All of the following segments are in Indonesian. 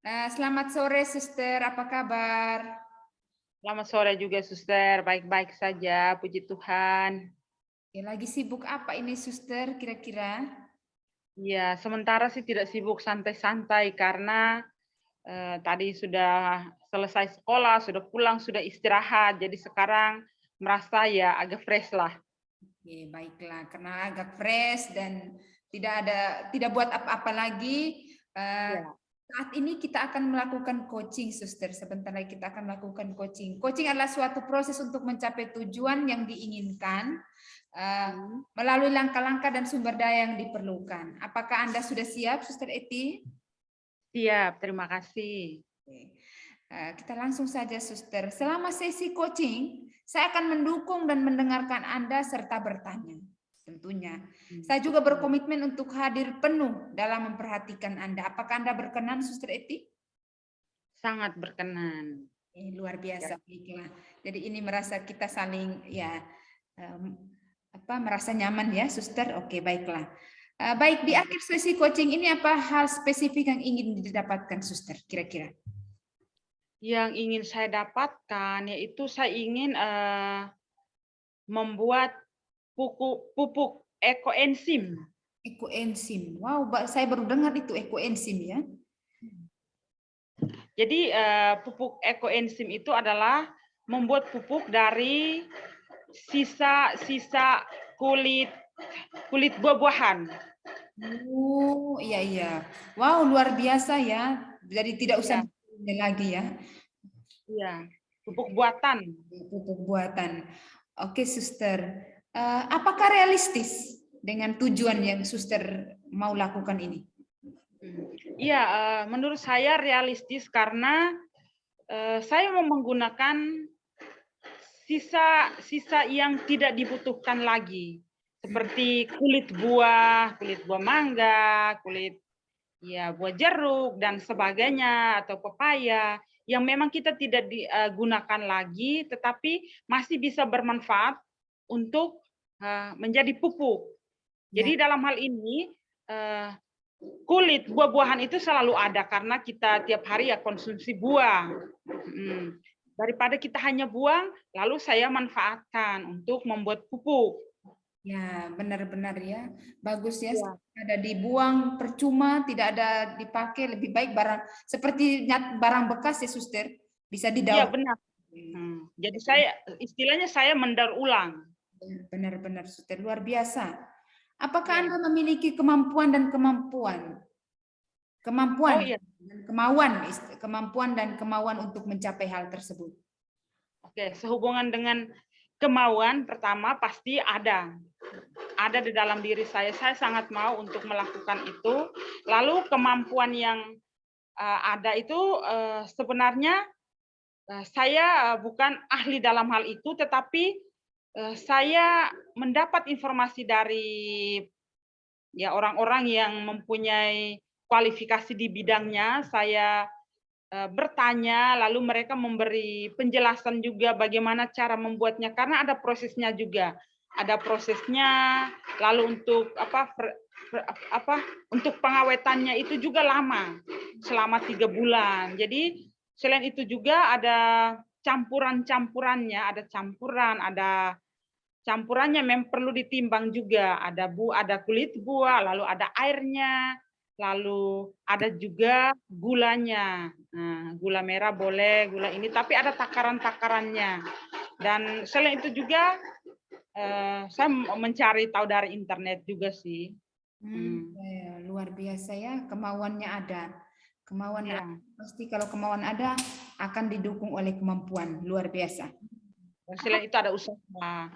Selamat sore, Suster. Apa kabar? Selamat sore juga, Suster. Baik-baik saja, puji Tuhan. Ya, lagi sibuk apa ini, Suster, kira-kira? Ya, sementara sih tidak sibuk, santai-santai karena tadi sudah selesai sekolah, sudah pulang, sudah istirahat. Jadi sekarang merasa ya agak fresh lah. Oke, baiklah. Karena agak fresh dan tidak buat apa-apa lagi. Ya. Saat ini kita akan melakukan coaching, Suster. Sebentar lagi kita akan melakukan coaching. Coaching adalah suatu proses untuk mencapai tujuan yang diinginkan melalui langkah-langkah dan sumber daya yang diperlukan. Apakah Anda sudah siap, Suster Eti? Siap, terima kasih. Oke. Kita langsung saja, Suster. Selama sesi coaching, saya akan mendukung dan mendengarkan Anda serta bertanya. Tentunya. Saya juga berkomitmen untuk hadir penuh dalam memperhatikan Anda. Apakah Anda berkenan, Suster Eti? Sangat berkenan. Luar biasa. Ya. Jadi ini merasa kita saling merasa nyaman ya, Suster. Oke, baiklah. Baik, di akhir sesi coaching ini apa hal spesifik yang ingin didapatkan, Suster, kira-kira? Yang ingin saya dapatkan yaitu saya ingin membuat pupuk ekoenzim. Ekoenzim. Wow, saya baru dengar itu ekoenzim ya. Jadi pupuk ekoenzim itu adalah membuat pupuk dari sisa-sisa kulit buah-buahan. Oh, iya iya. Wow, luar biasa ya. Jadi tidak usah lagi ya. Iya, pupuk buatan. Pupuk buatan. Oke, Suster. Apakah realistis dengan tujuan yang Suster mau lakukan ini? Iya, menurut saya realistis karena saya mau menggunakan sisa yang tidak dibutuhkan lagi, seperti kulit buah mangga, kulit buah jeruk dan sebagainya atau pepaya yang memang kita tidak digunakan lagi, tetapi masih bisa bermanfaat untuk menjadi pupuk. Jadi dalam hal ini kulit buah-buahan itu selalu ada karena kita tiap hari ya konsumsi buah. Daripada kita hanya buang, lalu saya manfaatkan untuk membuat pupuk. Ya, benar-benar ya. Bagus ya. Ada dibuang percuma, tidak ada dipakai, lebih baik barang seperti barang bekas ya, Suster. Bisa didaur. Iya, benar. Jadi saya istilahnya saya mendaur ulang. Benar-benar, Suster, luar biasa. Apakah Anda memiliki kemampuan dan kemauan dan kemauan untuk mencapai hal tersebut? Oke, sehubungan dengan kemauan, pertama pasti ada di dalam diri saya. Saya sangat mau untuk melakukan itu. Lalu kemampuan yang ada itu sebenarnya saya bukan ahli dalam hal itu, tetapi saya mendapat informasi dari orang-orang yang mempunyai kualifikasi di bidangnya. Saya bertanya, lalu mereka memberi penjelasan juga bagaimana cara membuatnya, karena ada prosesnya juga. Ada prosesnya, lalu untuk untuk pengawetannya itu juga lama, selama 3 bulan. Jadi selain itu juga ada campurannya, ada campurannya memang perlu ditimbang juga. Ada kulit buah, lalu ada airnya, lalu ada juga gulanya. Nah, gula merah boleh, gula ini, tapi ada takaran-takarannya. Dan selain itu juga saya mencari tahu dari internet juga sih. Luar biasa ya, kemauannya ada. Pasti kalau kemauan ada akan didukung oleh kemampuan. Luar biasa. Selain itu ada usaha.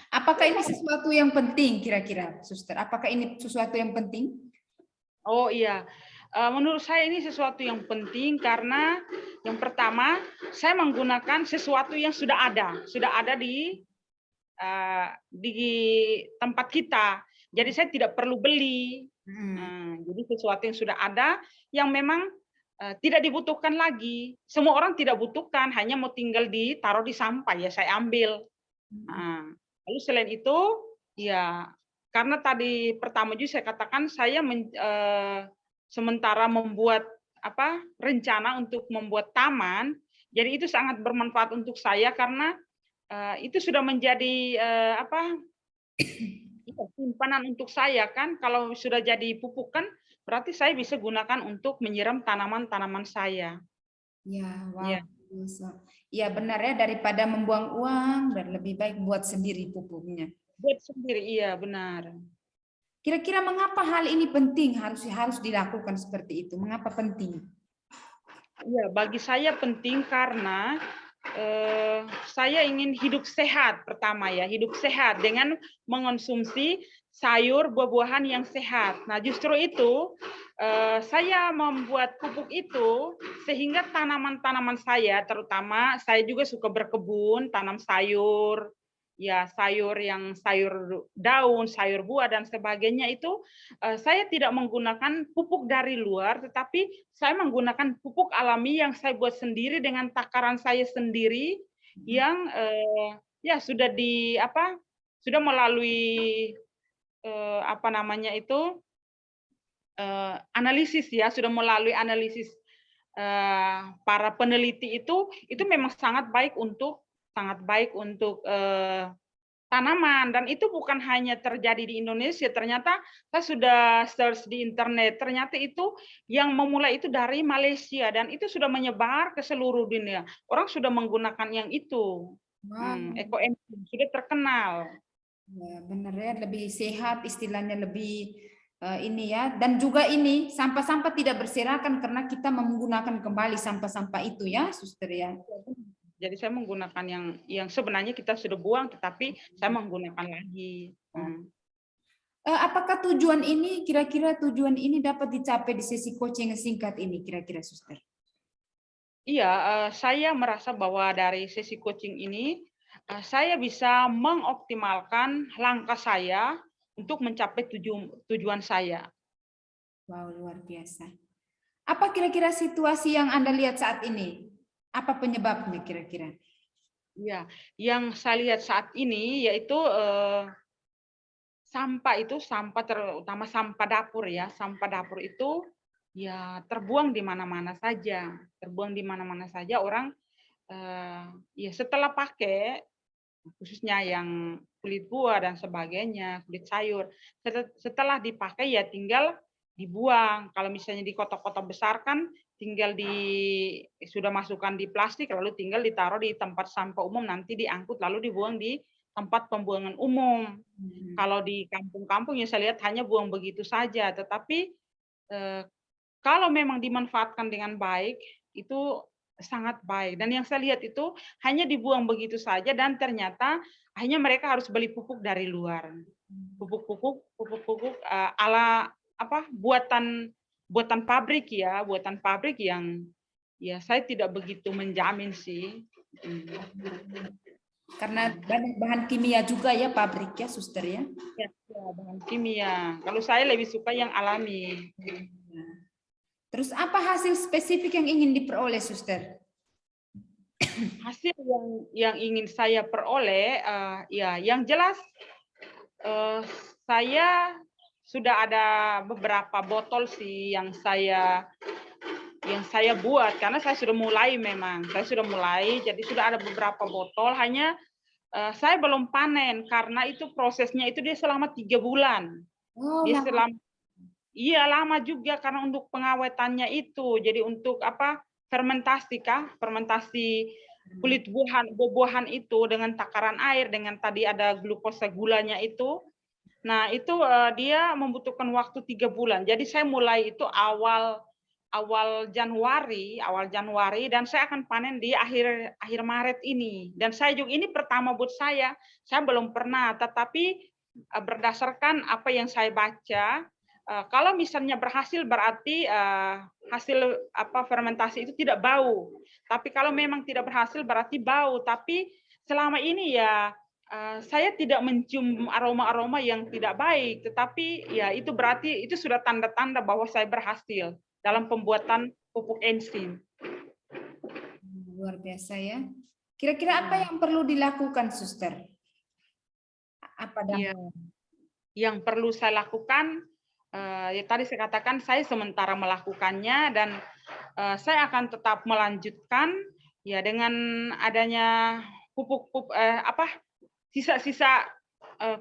Apakah ini sesuatu yang penting kira-kira, Suster? Apakah ini sesuatu yang penting? Oh iya, menurut saya ini sesuatu yang penting karena yang pertama saya menggunakan sesuatu yang sudah ada di tempat kita. Jadi saya tidak perlu beli. Jadi sesuatu yang sudah ada yang memang tidak dibutuhkan lagi. Semua orang tidak butuhkan, hanya mau tinggal ditaruh di sampah ya saya ambil. Lalu selain itu ya karena tadi pertama juga saya katakan saya sementara membuat rencana untuk membuat taman. Jadi itu sangat bermanfaat untuk saya karena itu sudah menjadi simpanan untuk saya kan. Kalau sudah jadi pupuk kan berarti saya bisa gunakan untuk menyiram tanaman-tanaman saya. Ya, wow. Ya. Ya benar ya, daripada membuang uang dan lebih baik buat sendiri pupuknya. Buat sendiri, iya benar. Kira-kira mengapa hal ini penting harus dilakukan seperti itu? Mengapa penting? Ya, bagi saya penting karena saya ingin hidup sehat pertama ya, hidup sehat dengan mengonsumsi sayur buah-buahan yang sehat. Nah, justru itu saya membuat pupuk itu sehingga tanaman-tanaman saya, terutama saya juga suka berkebun, tanam sayur, ya sayur yang sayur daun, sayur buah dan sebagainya itu saya tidak menggunakan pupuk dari luar, tetapi saya menggunakan pupuk alami yang saya buat sendiri dengan takaran saya sendiri yang ya sudah sudah melalui analisis ya, sudah melalui analisis para peneliti itu memang sangat baik untuk tanaman, dan itu bukan hanya terjadi di Indonesia. Ternyata saya sudah search di internet, ternyata itu yang memulai itu dari Malaysia dan itu sudah menyebar ke seluruh dunia. Orang sudah menggunakan yang itu. Wow. Ekoenzim sudah terkenal. Ya, benar ya, lebih sehat istilahnya, lebih ini ya, dan juga ini sampah-sampah tidak berserakan karena kita menggunakan kembali sampah-sampah itu ya, Suster ya. Jadi saya menggunakan yang sebenarnya kita sudah buang, tetapi saya menggunakan lagi. Apakah tujuan ini, kira-kira tujuan ini dapat dicapai di sesi coaching singkat ini, kira-kira Suster? Iya, saya merasa bahwa dari sesi coaching ini, saya bisa mengoptimalkan langkah saya untuk mencapai tujuan saya. Wow, luar biasa. Apa kira-kira situasi yang Anda lihat saat ini? Apa penyebabnya kira-kira? Ya, yang saya lihat saat ini yaitu sampah terutama sampah dapur ya. Sampah dapur itu ya terbuang di mana-mana saja. Terbuang di mana-mana saja, orang ya setelah pakai, khususnya yang kulit buah dan sebagainya, kulit sayur, setelah dipakai ya tinggal dibuang. Kalau misalnya di kota-kota besar kan tinggal sudah masukkan di plastik, lalu tinggal ditaruh di tempat sampah umum, nanti diangkut lalu dibuang di tempat pembuangan umum. Kalau di kampung-kampung ya saya lihat hanya buang begitu saja, tetapi kalau memang dimanfaatkan dengan baik itu sangat baik. Dan yang saya lihat itu hanya dibuang begitu saja dan ternyata akhirnya mereka harus beli pupuk dari luar. Pupuk ala buatan pabrik ya, buatan pabrik yang ya saya tidak begitu menjamin sih. Karena bahan kimia juga ya pabrik ya, Suster ya. Ya, bahan kimia. Kalau saya lebih suka yang alami. Terus apa hasil spesifik yang ingin diperoleh, Suster? Hasil yang ingin saya peroleh, ya yang jelas saya sudah ada beberapa botol sih yang saya buat karena saya sudah mulai jadi sudah ada beberapa botol, hanya saya belum panen karena itu prosesnya itu dia selama 3 bulan. Oh, Dia iya lama juga karena untuk pengawetannya itu. Jadi untuk fermentasi kulit buah-buahan itu dengan takaran air, dengan tadi ada glukosa gulanya itu. Nah, itu dia membutuhkan waktu 3 bulan. Jadi saya mulai itu awal Januari dan saya akan panen di akhir Maret ini. Dan saya juga ini pertama buat saya belum pernah, tetapi berdasarkan apa yang saya baca, kalau misalnya berhasil berarti hasil fermentasi itu tidak bau. Tapi kalau memang tidak berhasil berarti bau. Tapi selama ini ya saya tidak mencium aroma-aroma yang tidak baik, tetapi ya itu berarti itu sudah tanda-tanda bahwa saya berhasil dalam pembuatan pupuk enzim. Luar biasa ya. Kira-kira apa yang perlu dilakukan, Suster? Apa ya, yang perlu saya lakukan ya tadi saya katakan saya sementara melakukannya dan saya akan tetap melanjutkan ya dengan adanya pupuk sisa-sisa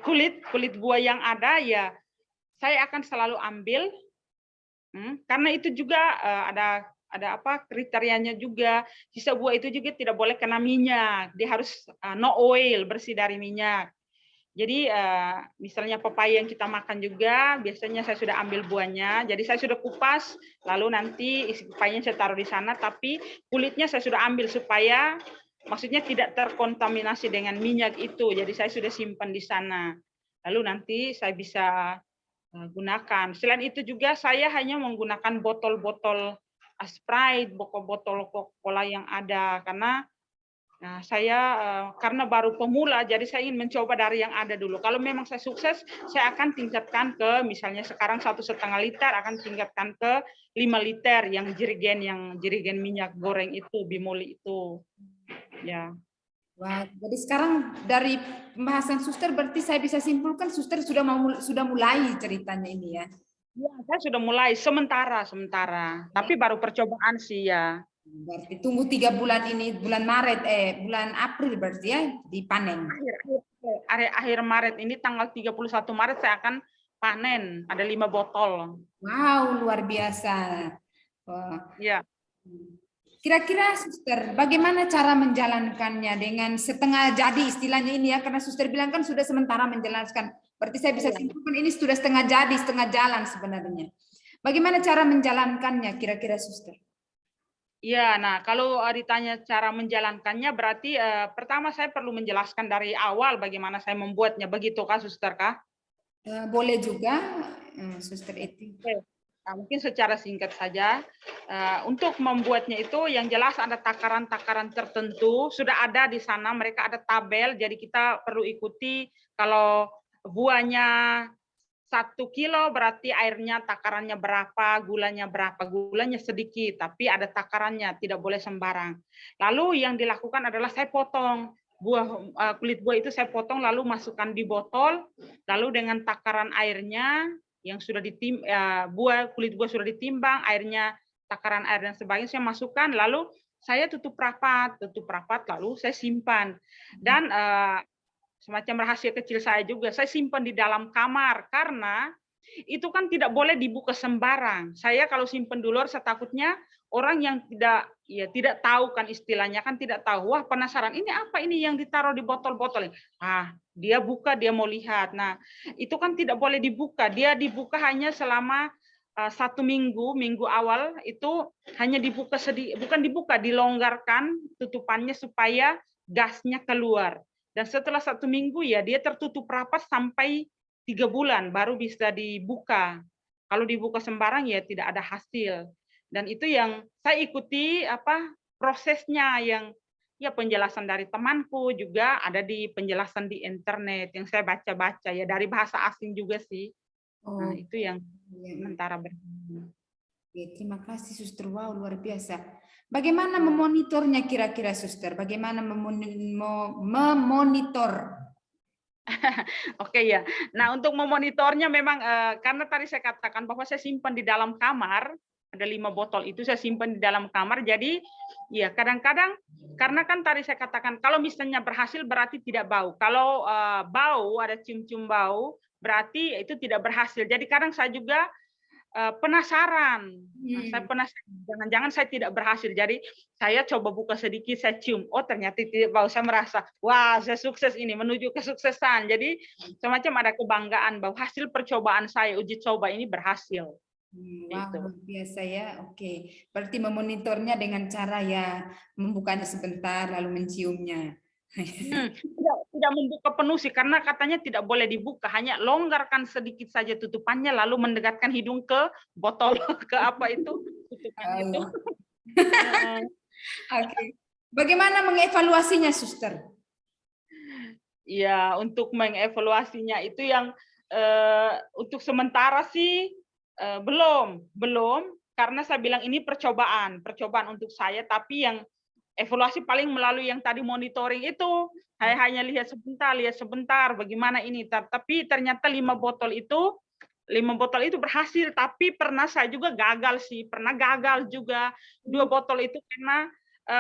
kulit buah yang ada ya saya akan selalu ambil. Karena itu juga ada kriterianya juga. Sisa buah itu juga tidak boleh kena minyak. Dia harus no oil, bersih dari minyak. Jadi misalnya pepaya yang kita makan juga, biasanya saya sudah ambil buahnya. Jadi saya sudah kupas, lalu nanti isi pepayanya saya taruh di sana, tapi kulitnya saya sudah ambil supaya maksudnya tidak terkontaminasi dengan minyak itu. Jadi saya sudah simpan di sana. Lalu nanti saya bisa gunakan. Selain itu juga saya hanya menggunakan botol-botol Sprite, botol Coca-Cola yang ada karena saya karena baru pemula jadi saya ingin mencoba dari yang ada dulu. Kalau memang saya sukses, saya akan tingkatkan ke misalnya sekarang 1,5 liter akan tingkatkan ke 5 liter yang jerigen minyak goreng itu, bimoli itu. Ya. Wah, jadi sekarang dari pembahasan suster berarti saya bisa simpulkan suster sudah mulai ceritanya ini ya. Ya, saya sudah mulai sementara, tapi baru percobaan sih ya. Berarti tunggu 3 bulan ini, bulan April berarti ya dipanen. Akhir Maret ini tanggal 31 Maret saya akan panen, ada 5 botol. Wow, luar biasa. Ya. Kira-kira suster, bagaimana cara menjalankannya dengan setengah jadi istilahnya ini ya, karena suster bilang kan sudah sementara menjalankan. Berarti saya bisa simpulkan ini sudah setengah jadi, setengah jalan sebenarnya. Bagaimana cara menjalankannya kira-kira suster? Ya, nah kalau ditanya cara menjalankannya berarti pertama saya perlu menjelaskan dari awal bagaimana saya membuatnya, begitu kah suster kah? Boleh juga, suster itu. Nah, mungkin secara singkat saja, untuk membuatnya itu yang jelas ada takaran-takaran tertentu, sudah ada di sana, mereka ada tabel, jadi kita perlu ikuti kalau buahnya 1 kilo berarti airnya takarannya berapa, gulanya sedikit, tapi ada takarannya, tidak boleh sembarang. Lalu yang dilakukan adalah saya potong kulit buah itu saya potong lalu masukkan di botol, lalu dengan takaran airnya yang sudah kulit buah sudah ditimbang, airnya takaran air dan sebagainya saya masukkan, lalu saya tutup rapat lalu saya simpan dan semacam rahasia kecil saya juga, saya simpan di dalam kamar karena itu kan tidak boleh dibuka sembarang. Saya kalau simpan di luar, saya takutnya orang yang tidak tahu kan istilahnya kan tidak tahu. Wah penasaran ini apa ini yang ditaruh di botol-botol. Dia buka dia mau lihat. Nah itu kan tidak boleh dibuka. Dia dibuka hanya selama 1 minggu awal itu hanya dibuka bukan dibuka, dilonggarkan tutupannya supaya gasnya keluar. Dan setelah 1 minggu ya dia tertutup rapat sampai 3 bulan baru bisa dibuka. Kalau dibuka sembarang ya tidak ada hasil. Dan itu yang saya ikuti prosesnya yang ya penjelasan dari temanku juga ada di penjelasan di internet yang saya baca-baca ya dari bahasa asing juga sih. Nah, itu yang sementara berguna. Terima kasih suster, wow luar biasa. Bagaimana memonitornya kira-kira suster? Bagaimana memonitor? Oke ya. Nah untuk memonitornya memang karena tadi saya katakan bahwa saya simpan di dalam kamar, ada 5 botol itu saya simpan di dalam kamar. Jadi ya kadang-kadang karena kan tadi saya katakan kalau misalnya berhasil berarti tidak bau. Kalau bau ada cium-cium bau berarti itu tidak berhasil. Jadi kadang saya juga penasaran. Saya penasaran, jangan-jangan saya tidak berhasil. Jadi saya coba buka sedikit, saya cium. Oh ternyata tidak bau. Saya merasa, wah saya sukses ini, menuju kesuksesan. Jadi semacam ada kebanggaan bahwa hasil percobaan saya, uji coba ini berhasil. Wah, luar biasa ya. Oke, berarti memonitornya dengan cara ya membukanya sebentar lalu menciumnya. Tidak membuka penuh sih karena katanya tidak boleh dibuka, hanya longgarkan sedikit saja tutupannya lalu mendekatkan hidung ke botol ke apa itu tutupan itu. Oke. Bagaimana mengevaluasinya, suster? Ya, untuk mengevaluasinya itu yang untuk sementara sih belum karena saya bilang ini percobaan untuk saya, tapi yang evaluasi paling melalui yang tadi monitoring itu. Saya hanya lihat sebentar bagaimana ini. Tapi ternyata 5 botol itu 5 botol itu berhasil, tapi pernah saya juga gagal sih, pernah gagal juga 2 botol itu karena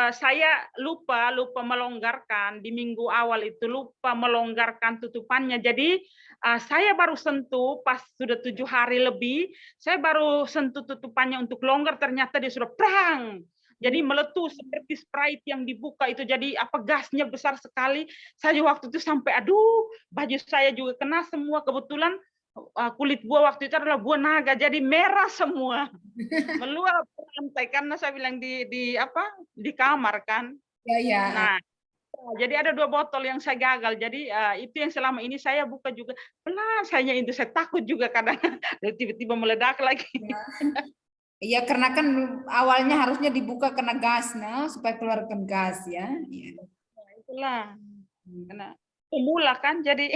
saya lupa melonggarkan di minggu awal itu, lupa melonggarkan tutupannya. Jadi saya baru sentuh pas sudah 7 hari lebih, saya baru sentuh tutupannya untuk longgar, ternyata dia sudah prang. Jadi meletus seperti Sprite yang dibuka itu, jadi apa gasnya besar sekali. Saya waktu itu sampai aduh, baju saya juga kena semua. Kebetulan kulit buah waktu itu adalah buah naga, jadi merah semua, meluap ke lantai karena saya bilang di kamar kan. Ya, ya. Nah, jadi ada 2 botol yang saya gagal. Jadi itu yang selama ini saya buka juga pelan, saya itu saya takut juga kadang tiba-tiba meledak lagi. Iya, karena kan awalnya harusnya dibuka kena gas, nah, supaya keluarkan gas ya. Iya. Itulah, karena pemula kan jadi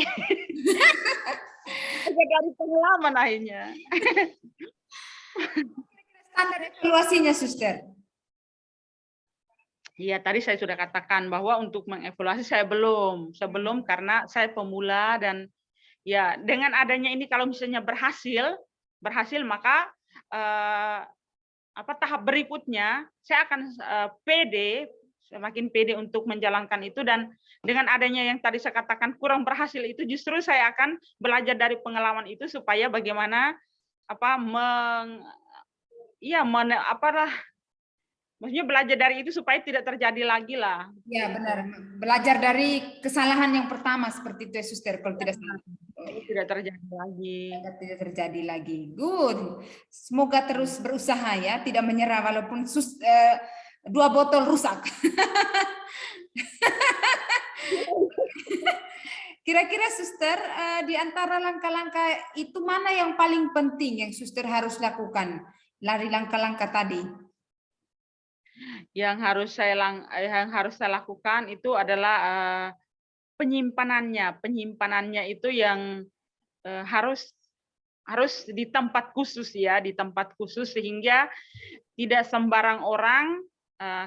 dari pengalaman akhirnya. Standar evaluasinya, Suster. Iya, tadi saya sudah katakan bahwa untuk mengevaluasi saya belum karena saya pemula dan ya dengan adanya ini kalau misalnya berhasil maka tahap berikutnya saya akan semakin pede untuk menjalankan itu, dan dengan adanya yang tadi saya katakan kurang berhasil itu justru saya akan belajar dari pengalaman itu supaya bagaimana maksudnya belajar dari itu supaya tidak terjadi lagi lah. Ya, benar. Belajar dari kesalahan yang pertama seperti itu ya, Suster, kalau tidak salah. Tidak terjadi lagi. Tidak terjadi lagi. Good. Semoga terus berusaha ya, tidak menyerah walaupun 2 botol rusak. Kira-kira Suster, di antara langkah-langkah itu mana yang paling penting yang Suster harus lakukan dari langkah-langkah tadi? Yang harus saya lakukan itu adalah penyimpanannya itu yang harus di tempat khusus ya, di tempat khusus sehingga tidak sembarang orang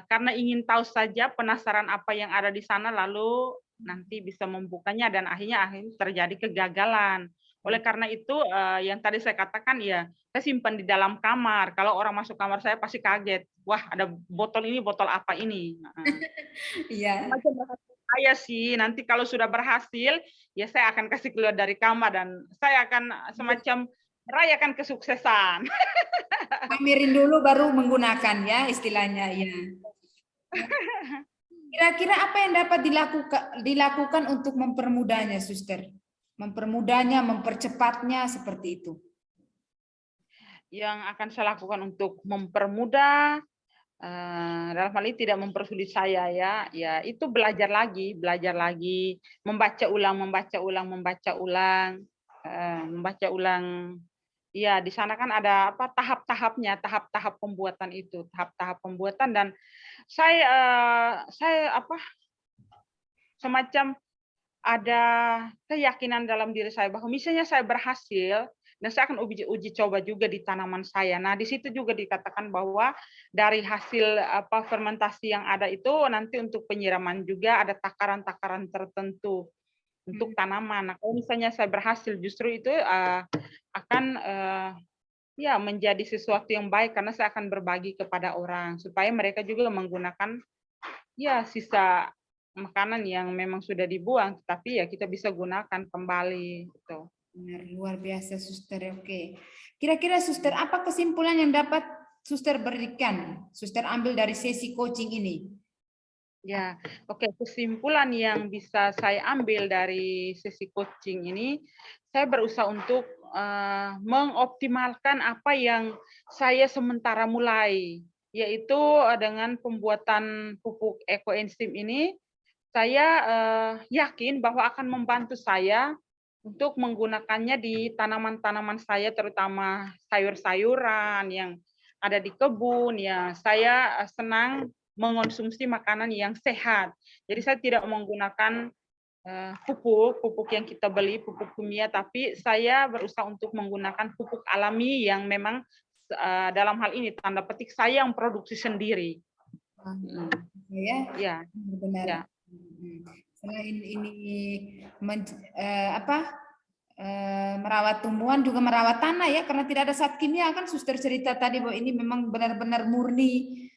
karena ingin tahu saja, penasaran apa yang ada di sana lalu nanti bisa membukanya dan akhirnya terjadi kegagalan. Oleh karena itu yang tadi saya katakan ya, saya simpan di dalam kamar. Kalau orang masuk kamar saya pasti kaget. Wah, ada botol ini, botol apa ini? Iya. Saya sih nanti kalau sudah berhasil, ya saya akan kasih keluar dari kamar dan saya akan semacam merayakan kesuksesan. Pamerin dulu baru menggunakan ya istilahnya ya. Kira-kira apa yang dapat dilakukan untuk mempermudahnya, Suster? Mempermudahnya, mempercepatnya seperti itu. Yang akan saya lakukan untuk mempermudah dalam hal ini tidak mempersulit saya ya itu belajar lagi, membaca ulang. Ya, di sana kan ada tahap-tahapnya, tahap-tahap pembuatan dan saya semacam ada keyakinan dalam diri saya bahwa misalnya saya berhasil dan saya akan uji coba juga di tanaman saya. Nah, di situ juga dikatakan bahwa dari hasil fermentasi yang ada itu nanti untuk penyiraman juga ada takaran-takaran tertentu untuk tanaman. Nah, kalau misalnya saya berhasil justru itu akan ya menjadi sesuatu yang baik karena saya akan berbagi kepada orang supaya mereka juga menggunakan ya sisa makanan yang memang sudah dibuang, tapi ya kita bisa gunakan kembali gitu. Benar, luar biasa, Suster. Oke. Kira-kira Suster, apa kesimpulan yang dapat Suster berikan? Suster ambil dari sesi coaching ini. Ya, oke. Kesimpulan yang bisa saya ambil dari sesi coaching ini, saya berusaha untuk mengoptimalkan apa yang saya sementara mulai, yaitu dengan pembuatan pupuk ekoenzim ini. Saya yakin bahwa akan membantu saya untuk menggunakannya di tanaman-tanaman saya, terutama sayur-sayuran yang ada di kebun. Ya, saya senang mengonsumsi makanan yang sehat. Jadi saya tidak menggunakan pupuk yang kita beli, pupuk kimia, tapi saya berusaha untuk menggunakan pupuk alami yang memang dalam hal ini tanda petik saya yang produksi sendiri. Ya, benar. Ya. Selain ini merawat tumbuhan juga merawat tanah ya, karena tidak ada zat kimia kan. Suster cerita tadi bahwa ini memang benar-benar murni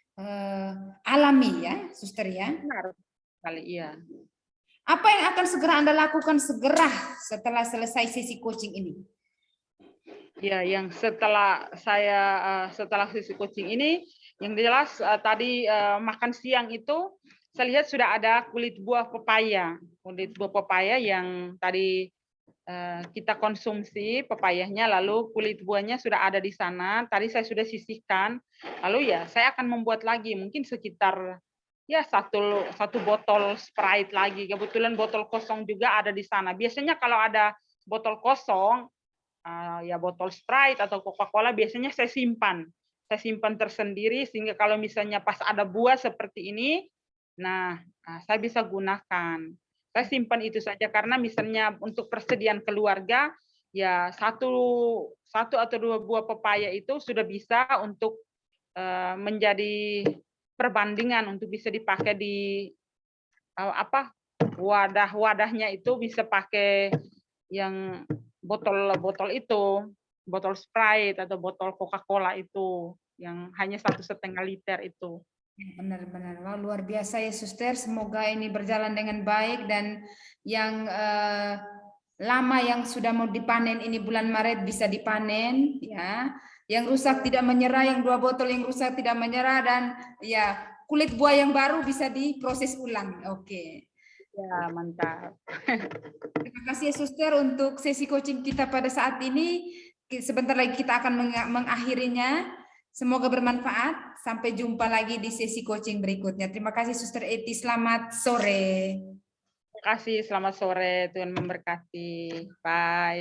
alami ya, Suster ya. Benar sekali, iya. Apa yang akan segera Anda lakukan segera setelah selesai sesi coaching ini? Ya, yang setelah sesi coaching ini, yang jelas tadi makan siang itu saya lihat sudah ada kulit buah pepaya yang tadi kita konsumsi pepayanya, lalu kulit buahnya sudah ada di sana. Tadi saya sudah sisihkan, lalu ya saya akan membuat lagi mungkin sekitar ya satu botol Sprite lagi. Kebetulan botol kosong juga ada di sana. Biasanya kalau ada botol kosong, ya botol Sprite atau Coca-Cola biasanya saya simpan tersendiri, sehingga kalau misalnya pas ada buah seperti ini, nah saya bisa gunakan. Saya simpan itu saja, karena misalnya untuk persediaan keluarga, ya satu atau dua buah pepaya itu sudah bisa untuk menjadi perbandingan untuk bisa dipakai di wadahnya itu, bisa pakai yang botol itu, botol Sprite atau botol Coca-Cola itu yang hanya 1,5 liter itu. Benar-benar, wah, luar biasa ya Suster. Semoga ini berjalan dengan baik, dan yang lama yang sudah mau dipanen ini bulan Maret bisa dipanen ya. Yang rusak tidak menyerah, yang 2 botol yang rusak tidak menyerah, dan ya kulit buah yang baru bisa diproses ulang. Oke. Ya, mantap. Terima kasih ya Suster untuk sesi coaching kita pada saat ini. Sebentar lagi kita akan mengakhirinya. Semoga bermanfaat. Sampai jumpa lagi di sesi coaching berikutnya. Terima kasih Suster Eti. Selamat sore. Terima kasih. Selamat sore. Tuhan memberkati. Bye.